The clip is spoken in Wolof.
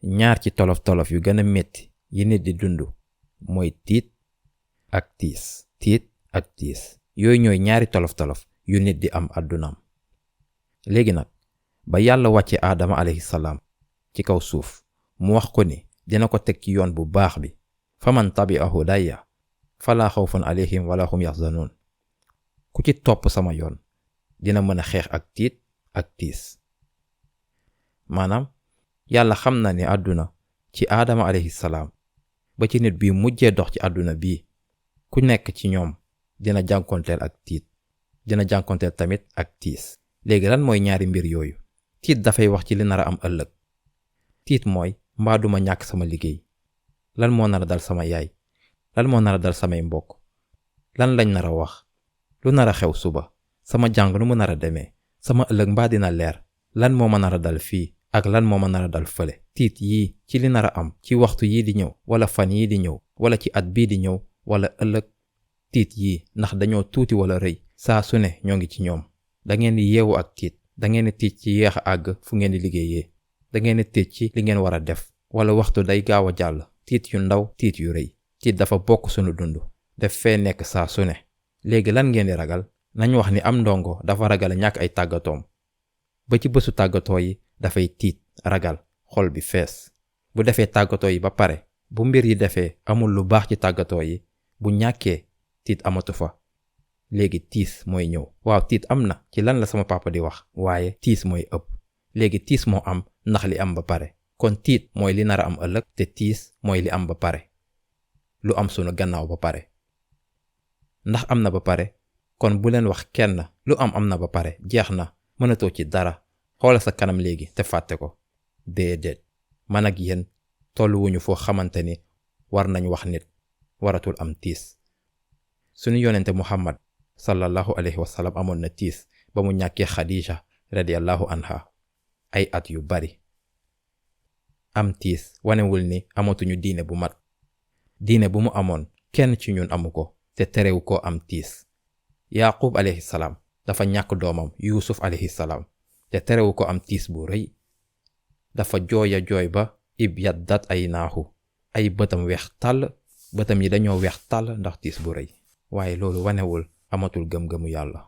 ñaar ci tolof-tolof yu gën a metti yi nit di dund mooy tiit ak tiis. tiit ak tiis yooyu ñooy ñaari tolof-tolof yu nit di am àddunaam. léegi nag ba yàlla wàcce aadama alayhi salaam ci kaw suuf mu wax ko ni dina ko teg ci yoon bu baax bi, faman tabi'a hudaya falaa xawfun alayhim wala hum yaxzanuun. ku ci topp sama yoon dina mën a xeex ak tiit ak tiis. maanaam yàlla xam na ni àdduna ci aadama alayhi salaam ba ci nit bi mujjee dox ci àdduna bii ku nekk ci ñoom dina jànkonteel ak tiit, dina jànkonteel tamit ak tiis. léegi lan mooy ñaari mbir yooyu? tiit dafay wax ci li nar a am ëllëg. tiit mooy mbaa duma ñàkk sama liggéey, lan moo nar a dal sama yaay, lan moo nar a dal samay mbokk, lan lañ nar a wax, lu nar a xew suba, sama jàng nu mu nar a demee, sama ëllëg mbaa dina leer, lan moo ma nar a dal fii ak lan moo ma nar a dal fële. tiit yii ci li nar a am ci waxtu yii di ñëw wala fan yii di ñëw wala ci at bii di ñëw wala ëllëg. tiit yii ndax dañoo tuuti wala rëy, saa su ne ñoo ngi ci ñoom. da ngeen di yeewu ak tiit, da ngeen di tiit ci yéex a àgg fu ngeen di liggéeyee, da ngeen di tiit ci li ngeen war a def wala waxtu day gaaw a jàll. tiit yu ndaw, tiit yu rëy. tiit dafa bokk sunu dund, def fee nekk saa su ne. léegi lan ngeen di ragal? nañ wax ni am ndongo dafa ragal ñàkk ay tàggatoom. ba ci bésu tàggatoo yi dafay tiit, ragal, xol bi fees. bu defee tàggatoo yi ba pare, bu mbir yi defee amul lu baax ci tàggatoo yi, bu ñàkkee tiit amatu fa. léegi tiis mooy ñëw. waaw tiit am na ci lan la sama papa di wax, waaye tiis mooy ëpp. léegi tiis moo am ndax li am ba pare. kon tiit mooy li nar a am ëllëg te tiis mooy li am ba pare, lu am sunu gannaaw ba pare. ndax am na ba pare, kon bu leen wax kenn lu am na ba pare, jeex na, mënatoo ci dara, xoola sa kanam léegi te fàtte ko. déedéet, man ak yéen tolluwuñu foo xamante ni war nañ wax nit waratul am tiis. sunu yonente Muhammad sallallahu alayhi wa sallam amoon na tiis ba mu ñàkkee Khadija radiyallahu anha ay at yu bari. am tiis wanewul ni amatuñu diine bu mat. diine bu mu amoon kenn ci ñun amu ko te terewu koo am tiis. Yaqub alayhi salaam dafa ñàkk doomam Yuusuf alayhi salaam te terewu ko am tiis bu rëy. dafa jooya jooy ba ibyaddat aynaahu, ay bëtam weex tàll, bëtam yi dañoo weex tàll ndax tiis bu rëy. waaye loolu wanewul amatul gëm-gëmu yàlla.